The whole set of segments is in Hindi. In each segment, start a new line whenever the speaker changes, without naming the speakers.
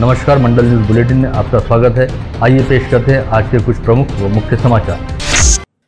नमस्कार, मंडल न्यूज बुलेटिन में आपका स्वागत है। आइए पेश करते हैं आज के कुछ प्रमुख व मुख्य समाचार।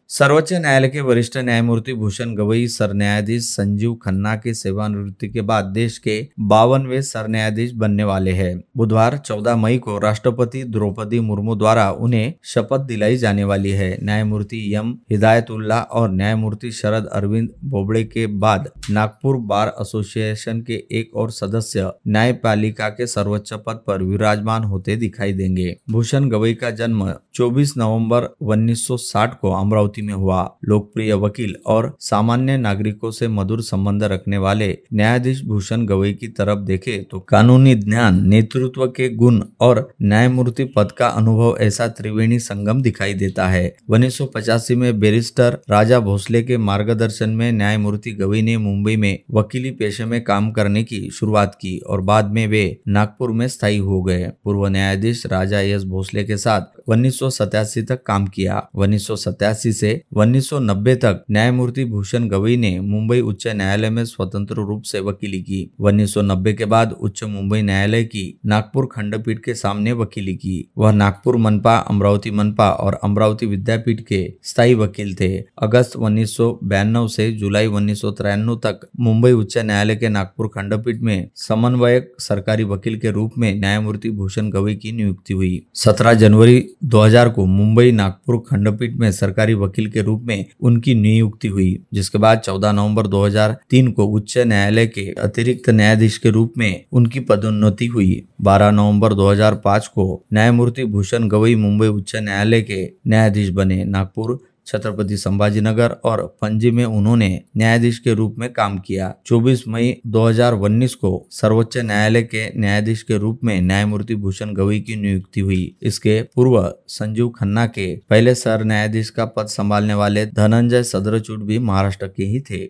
सर्वोच्च न्यायालय के वरिष्ठ न्यायमूर्ति भूषण गवई सरन्यायाधीश संजीव खन्ना की सेवानिवृत्ति के बाद देश के 52वें सरन्यायाधीश बनने वाले हैं। बुधवार 14 मई को राष्ट्रपति द्रौपदी मुर्मू द्वारा उन्हें शपथ दिलाई जाने वाली है। न्यायमूर्ति एम हिदायतुल्लाह और न्यायमूर्ति शरद अरविंद बोबड़े के बाद नागपुर बार एसोसिएशन के एक और सदस्य न्यायपालिका के सर्वोच्च पद पर विराजमान होते दिखाई देंगे। भूषण गवई का जन्म 24 नवंबर 1960 को अमरावती में हुआ। लोकप्रिय वकील और सामान्य नागरिकों से मधुर संबंध रखने वाले न्यायाधीश भूषण गवई की तरफ देखे तो कानूनी ज्ञान, नेतृत्व के गुण और न्यायमूर्ति पद का अनुभव ऐसा त्रिवेणी संगम दिखाई देता है। 1985 में बैरिस्टर राजा भोसले के मार्गदर्शन में न्यायमूर्ति गवई ने मुंबई में वकीली पेशे में काम करने की शुरुआत की और बाद में वे नागपुर में स्थायी हो गए। पूर्व न्यायाधीश राजा एस भोसले के साथ 1987 तक काम किया। 1987 से 1990 तक न्यायमूर्ति भूषण गवई ने मुंबई उच्च न्यायालय में स्वतंत्र रूप से वकीली की। 1990 के बाद उच्च मुंबई न्यायालय की नागपुर खंडपीठ के सामने वकीली की। वह नागपुर मनपा, अमरावती मनपा और अमरावती विद्यापीठ के स्थायी वकील थे। अगस्त 1992 से जुलाई 1993 तक मुंबई उच्च न्यायालय के नागपुर खंडपीठ में समन्वयक सरकारी वकील के रूप में न्यायमूर्ति भूषण गवई की नियुक्ति हुई। 17 जनवरी 2000 को मुंबई नागपुर खंडपीठ में सरकारी वकील के रूप में उनकी नियुक्ति हुई, जिसके बाद 14 नवंबर 2003 को उच्च न्यायालय के अतिरिक्त न्यायाधीश के रूप में उनकी पदोन्नति हुई। 12 नवंबर 2005 को न्यायमूर्ति भूषण गवई मुंबई उच्च न्यायालय के न्यायाधीश बने। नागपुर, छत्रपति संभाजीनगर और पणजी में उन्होंने न्यायाधीश के रूप में काम किया। 24 मई 2019 को सर्वोच्च न्यायालय के न्यायाधीश के रूप में न्यायमूर्ति भूषण गवई की नियुक्ति हुई। इसके पूर्व संजीव खन्ना के पहले सर न्यायाधीश का पद संभालने वाले धनंजय सद्रचूड़ भी महाराष्ट्र के ही थे।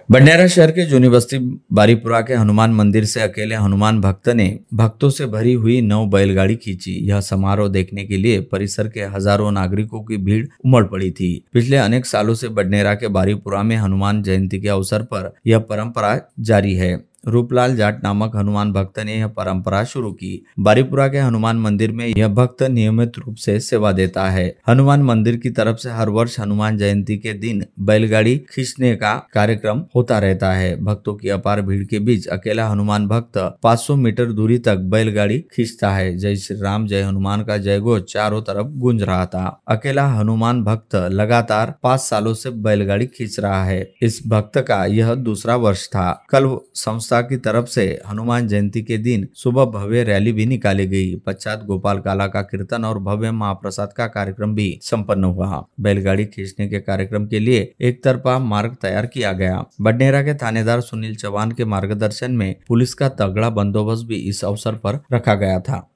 बडनेरा शहर के जूनी बस्ती बारीपुरा के हनुमान मंदिर से अकेले हनुमान भक्त ने भक्तों से भरी हुई 9 बैलगाड़ी खींची। यह समारोह देखने के लिए परिसर के हजारों नागरिकों की भीड़ उमड़ पड़ी थी। पिछले अनेक सालों से बडनेरा के बारीपुरा में हनुमान जयंती के अवसर पर यह परंपरा जारी है। रूपलाल जाट नामक हनुमान भक्त ने यह परंपरा शुरू की। बारीपुरा के हनुमान मंदिर में यह भक्त नियमित रूप से सेवा देता है। हनुमान मंदिर की तरफ से हर वर्ष हनुमान जयंती के दिन बैलगाड़ी खींचने का कार्यक्रम होता रहता है। भक्तों की अपार भीड़ के बीच अकेला हनुमान भक्त 500 मीटर दूरी तक बैलगाड़ी खींचता है। जय श्री राम, जय हनुमान का जयघोष चारों तरफ गूंज रहा था। अकेला हनुमान भक्त लगातार 5 सालों से बैलगाड़ी खींच रहा है। इस भक्त का यह दूसरा वर्ष था। कल संस्था की तरफ से हनुमान जयंती के दिन सुबह भव्य रैली भी निकाली गई। पश्चात गोपाल काला का कीर्तन और भव्य महाप्रसाद का कार्यक्रम भी संपन्न हुआ। बैलगाड़ी खींचने के कार्यक्रम के लिए एक तरफा मार्ग तैयार किया गया। बडनेरा के थानेदार सुनील चौहान के मार्गदर्शन में पुलिस का तगड़ा बंदोबस्त भी इस अवसर पर रखा गया था।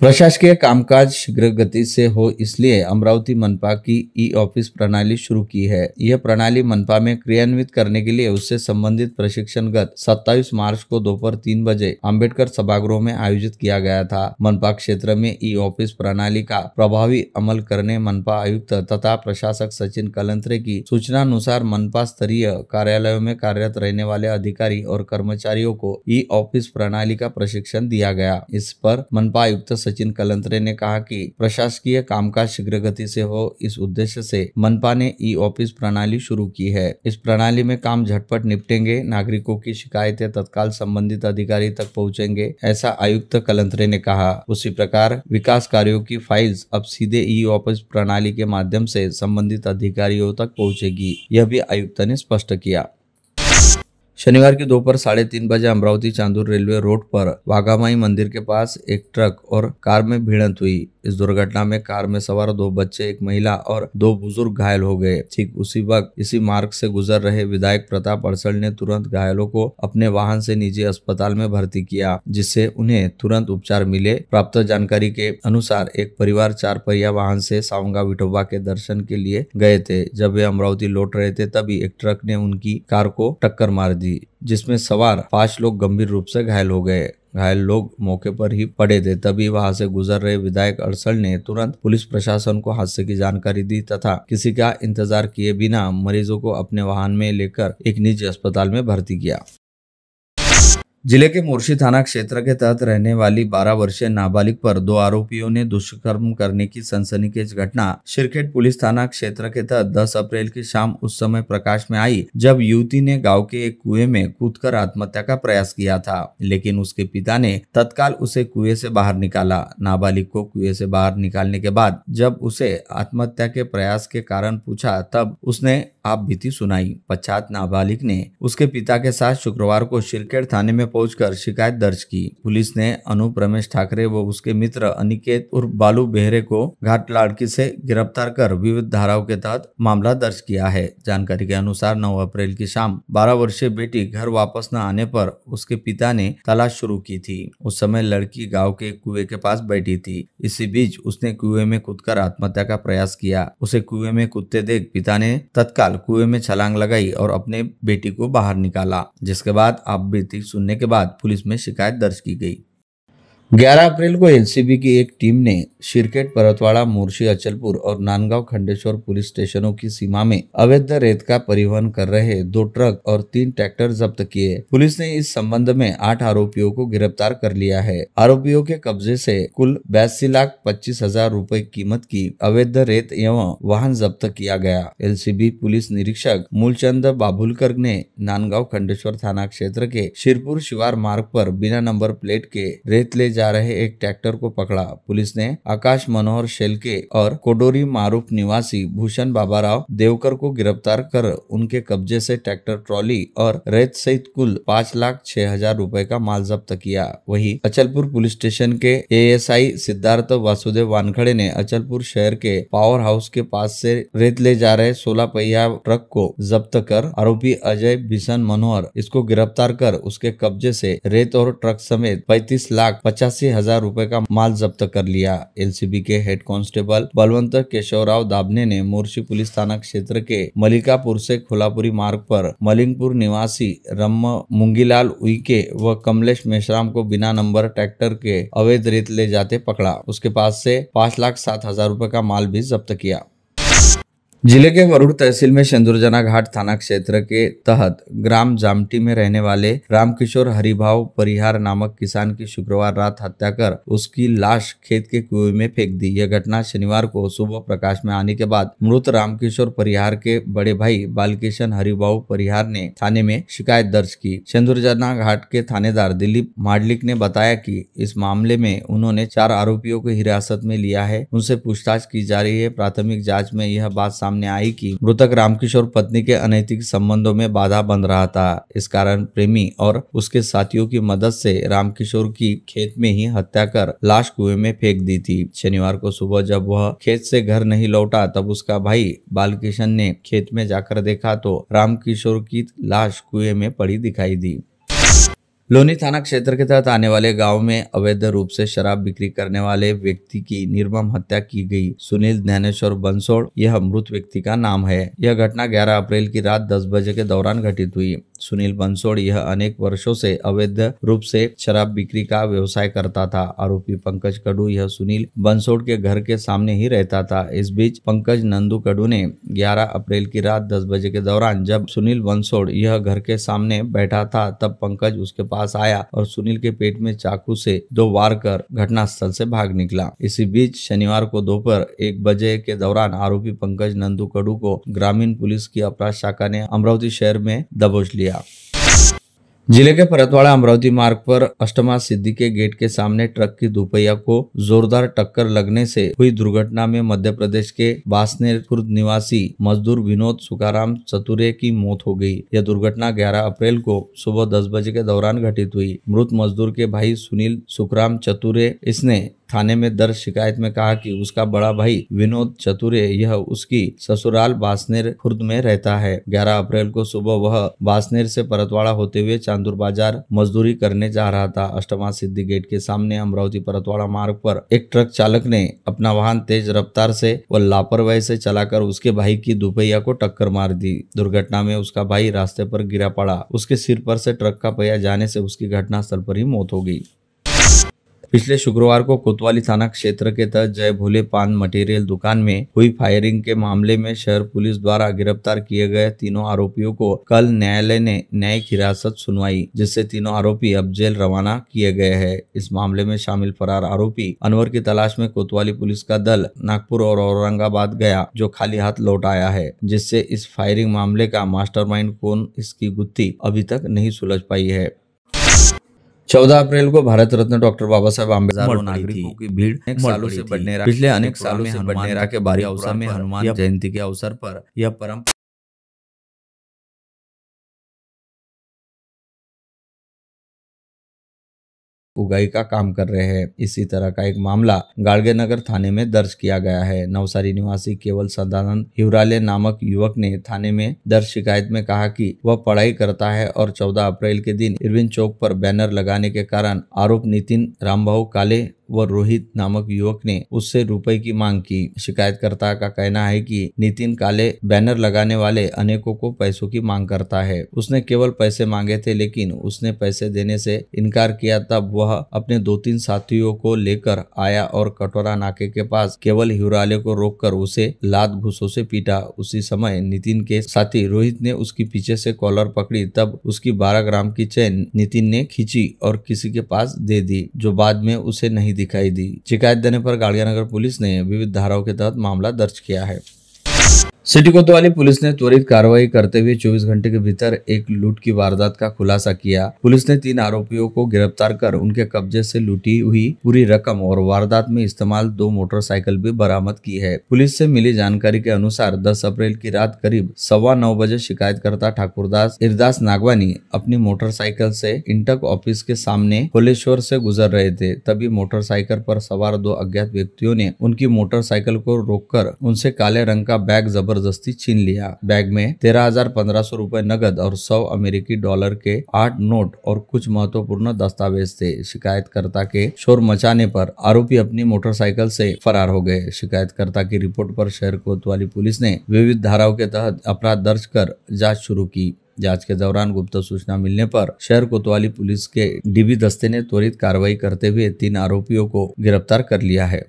प्रशासकीय कामकाज शीघ्र गति से हो, इसलिए अमरावती मनपा की ई ऑफिस प्रणाली शुरू की है। यह प्रणाली मनपा में क्रियान्वित करने के लिए उससे संबंधित प्रशिक्षणगत 27 मार्च को दोपहर 3 बजे अंबेडकर सभागृह में आयोजित किया गया था। मनपा क्षेत्र में ई ऑफिस प्रणाली का प्रभावी अमल करने मनपा आयुक्त तथा प्रशासक सचिन कलंत्रे की सूचनानुसार मनपा स्तरीय कार्यालयों में कार्यरत रहने वाले अधिकारी और कर्मचारियों को ई ऑफिस प्रणाली का प्रशिक्षण दिया गया। इस पर मनपा आयुक्त सचिन कलंत्रे ने कहा कि प्रशासकीय कामकाज शीघ्र गति से हो, इस उद्देश्य से मनपा ने ई ऑफिस प्रणाली शुरू की है। इस प्रणाली में काम झटपट निपटेंगे, नागरिकों की शिकायतें तत्काल संबंधित अधिकारी तक पहुंचेंगे, ऐसा आयुक्त कलंत्रे ने कहा। उसी प्रकार विकास कार्यों की फाइल्स अब सीधे ई ऑफिस प्रणाली के माध्यम से संबंधित अधिकारियों तक पहुंचेगी, यह भी आयुक्त ने स्पष्ट किया। शनिवार की दोपहर 3:30 बजे अमरावती चांदूर रेलवे रोड पर वाघामाई मंदिर के पास एक ट्रक और कार में भिड़ंत हुई। इस दुर्घटना में कार में सवार 2 बच्चे, एक महिला और 2 बुजुर्ग घायल हो गए। ठीक उसी वक्त इसी मार्ग से गुजर रहे विधायक प्रताप अड़सड़ ने तुरंत घायलों को अपने वाहन से निजी अस्पताल में भर्ती किया, जिससे उन्हें तुरंत उपचार मिले। प्राप्त जानकारी के अनुसार एक परिवार 4 पहिया वाहन से सावंगा विठोबा के दर्शन के लिए गए थे। जब वे अमरावती लौट रहे थे तभी एक ट्रक ने उनकी कार को टक्कर मार दी, जिसमें सवार 5 लोग गंभीर रूप से घायल हो गए। घायल लोग मौके पर ही पड़े थे। तभी वहां से गुजर रहे विधायक अड़सड़ ने तुरंत पुलिस प्रशासन को हादसे की जानकारी दी तथा किसी का इंतजार किए बिना मरीजों को अपने वाहन में लेकर एक निजी अस्पताल में भर्ती किया। जिले के मोर्शी थाना क्षेत्र के तहत रहने वाली 12 वर्षीय नाबालिग पर 2 आरोपियों ने दुष्कर्म करने की सनसनीखेज घटना शिरखेट पुलिस थाना क्षेत्र के तहत 10 अप्रैल की शाम उस समय प्रकाश में आई जब युवती ने गांव के एक कुएं में कूदकर आत्महत्या का प्रयास किया था, लेकिन उसके पिता ने तत्काल उसे कुएं से बाहर निकाला। नाबालिग को कुएं से बाहर निकालने के बाद जब उसे आत्महत्या के प्रयास के कारण पूछा तब उसने आप बीती सुनाई। पश्चात नाबालिग ने उसके पिता के साथ शुक्रवार को शिरखेट थाने में पहुंचकर शिकायत दर्ज की। पुलिस ने अनूप रमेश ठाकरे व उसके मित्र अनिकेत उर्फ बालू बेहरे को घाट लाड़की से गिरफ्तार कर विविध धाराओं के तहत मामला दर्ज किया है। जानकारी के अनुसार 9 अप्रैल की शाम 12 वर्षीय बेटी घर वापस न आने पर उसके पिता ने तलाश शुरू की थी। उस समय लड़की गाँव के कुएं के पास बैठी थी। इसी बीच उसने कुएं में कूदकर आत्महत्या का प्रयास किया। उसे कुएं में कूदते देख पिता ने तत्काल कुएं में छलांग लगाई और अपने बेटी को बाहर निकाला, जिसके बाद आप बीती सुनने के बाद पुलिस में शिकायत दर्ज की गई। 11 अप्रैल को एलसीबी की एक टीम ने शिरखेट, परतवाड़ा, मोर्शी, अचलपुर और नांदगांव खंडेश्वर पुलिस स्टेशनों की सीमा में अवैध रेत का परिवहन कर रहे 2 ट्रक और 3 ट्रैक्टर जब्त किए। पुलिस ने इस संबंध में 8 आरोपियों को गिरफ्तार कर लिया है। आरोपियों के कब्जे से कुल 82,25,000 रुपए कीमत की अवैध रेत एवं वाहन जब्त किया गया। एलसीबी पुलिस निरीक्षक मूलचंद बाबुलकर ने नांदगांव खंडेश्वर थाना क्षेत्र के शिरपुर शिवार मार्ग पर बिना नंबर प्लेट के रेत ले जा रहे एक ट्रैक्टर को पकड़ा। पुलिस ने आकाश मनोहर शेलके और कोडोरी मारूफ निवासी भूषण बाबाराव देवकर को गिरफ्तार कर उनके कब्जे से ट्रैक्टर, ट्रॉली और रेत सहित कुल 5,06,000 रुपए का माल जब्त किया। वहीं अचलपुर पुलिस स्टेशन के एएसआई सिद्धार्थ वासुदेव वानखड़े ने अचलपुर शहर के पावर हाउस के पास से रेत ले जा रहे 16 पहिया ट्रक को जब्त कर आरोपी अजय बिशन मनोहर इसको गिरफ्तार कर उसके कब्जे से रेत और ट्रक समेत 35,85,000 रुपए का माल जब्त कर लिया। एलसीबी के हेड कांस्टेबल बलवंत केशवराव दाबने ने मोर्शी पुलिस थाना क्षेत्र के मलिकापुर से खोलापुरी मार्ग पर मलिंगपुर निवासी रम्म मुंगीलाल उइके व कमलेश मेश्राम को बिना नंबर ट्रैक्टर के अवैध रेत ले जाते पकड़ा। उसके पास से 5,07,000 रुपए का माल भी जब्त किया। जिले के वरुड़ तहसील में शेंदुरजना घाट थाना क्षेत्र के तहत ग्राम जामटी में रहने वाले रामकिशोर हरिभाव परिहार नामक किसान की शुक्रवार रात हत्या कर उसकी लाश खेत के कुएं में फेंक दी। यह घटना शनिवार को सुबह प्रकाश में आने के बाद मृत रामकिशोर परिहार के बड़े भाई बालकिशन हरिभाव परिहार ने थाने में शिकायत दर्ज की। शेंदुरजना घाट के थानेदार दिलीप माडलिक ने बताया कि इस मामले में उन्होंने 4 आरोपियों को हिरासत में लिया है। उनसे पूछताछ की जा रही है। प्राथमिक जाँच में यह बात सामने आई कि मृतक रामकिशोर पत्नी के अनैतिक संबंधों में बाधा बन रहा था। इस कारण प्रेमी और उसके साथियों की मदद से रामकिशोर की खेत में ही हत्या कर लाश कुएं में फेंक दी थी। शनिवार को सुबह जब वह खेत से घर नहीं लौटा तब उसका भाई बालकिशन ने खेत में जाकर देखा तो रामकिशोर की लाश कुएं में पड़ी दिखाई दी। लोनी थाना क्षेत्र के तहत आने वाले गांव में अवैध रूप से शराब बिक्री करने वाले व्यक्ति की निर्मम हत्या की गई। सुनील ज्ञानेश्वर बंसोड़ यह मृत व्यक्ति का नाम है। यह घटना 11 अप्रैल की रात 10 बजे के दौरान घटित हुई। सुनील बंसोड़ यह अनेक वर्षों से अवैध रूप से शराब बिक्री का व्यवसाय करता था। आरोपी पंकज कडू यह सुनील बंसोड़ के घर के सामने ही रहता था। इस बीच पंकज नंदू कडू ने 11 अप्रैल की रात 10 बजे के दौरान जब सुनील बंसोड़ यह घर के सामने बैठा था तब पंकज उसके पास आया और सुनील के पेट में चाकू से 2 वार कर घटनास्थल से भाग निकला। इसी बीच शनिवार को दोपहर 1 बजे के दौरान आरोपी पंकज नंदू कडू को ग्रामीण पुलिस की अपराध शाखा ने अमरावती शहर में दबोच लिया। जिले के परतवाड़ा अमरावती मार्ग पर अष्टमा सिद्धि के गेट के सामने ट्रक की दोपहिया को जोरदार टक्कर लगने से हुई दुर्घटना में मध्य प्रदेश के बासनेर खुर्द निवासी मजदूर विनोद सुकाराम चतुरे की मौत हो गई। यह दुर्घटना 11 अप्रैल को सुबह 10 बजे के दौरान घटित हुई। मृत मजदूर के भाई सुनील सुखराम चतुरे इसने थाने में दर्ज शिकायत में कहा कि उसका बड़ा भाई विनोद चतुरे यह उसकी ससुराल बासनेर खुर्द में रहता है। 11 अप्रैल को सुबह वह बासनेर से परतवाड़ा होते हुए चांदुर बाजार मजदूरी करने जा रहा था। अष्टमा सिद्धि गेट के सामने अमरावती परतवाड़ा मार्ग पर एक ट्रक चालक ने अपना वाहन तेज रफ्तार से व लापरवाही से चलाकर उसके भाई की दोपहिया को टक्कर मार दी। दुर्घटना में उसका भाई रास्ते पर गिरा पड़ा। उसके सिर पर से ट्रक का पहिया जाने से उसकी घटनास्थल पर ही मौत हो गई। पिछले शुक्रवार को कोतवाली थाना क्षेत्र के तहत जय भोले पान मटेरियल दुकान में हुई फायरिंग के मामले में शहर पुलिस द्वारा गिरफ्तार किए गए तीनों आरोपियों को कल न्यायालय ने न्यायिक हिरासत सुनवाई, जिससे तीनों आरोपी अब जेल रवाना किए गए हैं। इस मामले में शामिल फरार आरोपी अनवर की तलाश में कोतवाली पुलिस का दल नागपुर और औरंगाबाद गया, जो खाली हाथ लौट आया है, जिससे इस फायरिंग मामले का मास्टरमाइंड कौन, इसकी गुत्थी अभी तक नहीं सुलझ पाई है। 14 अप्रैल को भारत रत्न डॉक्टर बाबा साहेब आम्बेडकर नागरिकों की भीड़ पिछले अनेक सालों से बडनेरा के बारी अवसर में हनुमान जयंती के अवसर पर यह परंपरा उगाई का काम कर रहे हैं। इसी तरह का एक मामला गाड़गे नगर थाने में दर्ज किया गया है। नवसारी निवासी केवल सदानंद हिवराले नामक युवक ने थाने में दर्ज शिकायत में कहा कि वह पढ़ाई करता है और 14 अप्रैल के दिन इरविन चौक पर बैनर लगाने के कारण आरोप नितिन रामभाऊ काले व रोहित नामक युवक ने उससे रुपए की मांग की। शिकायतकर्ता का कहना है कि नितिन काले बैनर लगाने वाले अनेकों को पैसों की मांग करता है। उसने केवल पैसे मांगे थे, लेकिन उसने पैसे देने से इनकार किया। तब वह अपने 2-3 साथियों को लेकर आया और कटोरा नाके के पास केवल हिवराले को रोककर उसे लात घूंसों से पीटा। उसी समय नितिन के साथी रोहित ने उसकी पीछे से कॉलर पकड़ी। तब उसकी 12 ग्राम की चेन नितिन ने खींची और किसी के पास दे दी, जो बाद में उसे नहीं दिखाई दी। शिकायत देने पर गाड़िया नगर पुलिस ने विविध धाराओं के तहत मामला दर्ज किया है। सिटी कोतवाली पुलिस ने त्वरित कार्रवाई करते हुए 24 घंटे के भीतर एक लूट की वारदात का खुलासा किया। पुलिस ने 3 आरोपियों को गिरफ्तार कर उनके कब्जे से लूटी हुई पूरी रकम और वारदात में इस्तेमाल 2 मोटरसाइकिल भी बरामद की है। पुलिस से मिली जानकारी के अनुसार 10 अप्रैल की रात करीब 9:15 बजे शिकायतकर्ता ठाकुरदास इरदास नागवानी अपनी मोटरसाइकिल से इंटक ऑफिस के सामने कोलेश्वर से गुजर रहे थे। तभी मोटरसाइकिल पर सवार 2 अज्ञात व्यक्तियों ने उनकी मोटरसाइकिल को रोककर उनसे काले रंग का बैग जबरदस्ती छीन लिया। बैग में 13,1500 रुपए नगद और 100 अमेरिकी डॉलर के 8 नोट और कुछ महत्वपूर्ण दस्तावेज थे। शिकायतकर्ता के शोर मचाने पर आरोपी अपनी मोटरसाइकिल से फरार हो गए। शिकायतकर्ता की रिपोर्ट पर शहर कोतवाली पुलिस ने विविध धाराओं के तहत अपराध दर्ज कर जांच शुरू की। जांच के दौरान गुप्त सूचना मिलने पर शहर कोतवाली पुलिस के डीबी दस्ते ने त्वरित कार्रवाई करते हुए 3 आरोपियों को गिरफ्तार कर लिया है।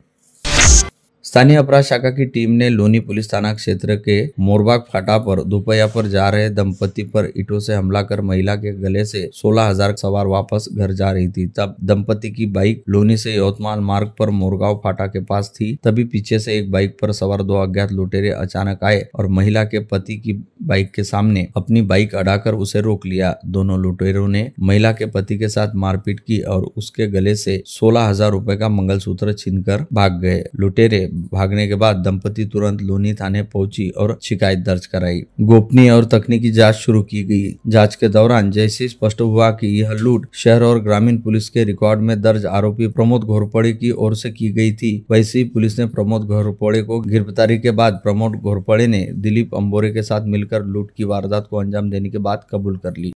स्थानीय अपराध शाखा की टीम ने लोनी पुलिस थाना क्षेत्र के मोरबाग फाटा पर दोपहर पर जा रहे दंपति पर ईंटों से हमला कर महिला के गले से 16,000 सवार वापस घर जा रही थी। तब दंपति की बाइक लोनी से यवतमाल मार्ग पर मोरगांव फाटा के पास थी। तभी पीछे से एक बाइक पर सवार 2 अज्ञात लुटेरे अचानक आए और महिला के पति की बाइक के सामने अपनी बाइक अड़ाकर उसे रोक लिया। दोनों लुटेरों ने महिला के पति के साथ मारपीट की और उसके गले से 16,000 रुपए का मंगलसूत्र छीनकर भाग गए। लुटेरे भागने के बाद दंपति तुरंत लोनी थाने पहुंची और शिकायत दर्ज कराई। गोपनीय और तकनीकी जांच शुरू की गई। जांच के दौरान जैसे स्पष्ट हुआ कि यह लूट शहर और ग्रामीण पुलिस के रिकॉर्ड में दर्ज आरोपी प्रमोद घोरपड़े की ओर से की गई थी। वैसे ही पुलिस ने प्रमोद घोरपड़े को गिरफ्तारी के बाद प्रमोद घोरपड़े ने दिलीप अंबोरे के साथ मिलकर लूट की वारदात को अंजाम देने की बात कबूल कर ली।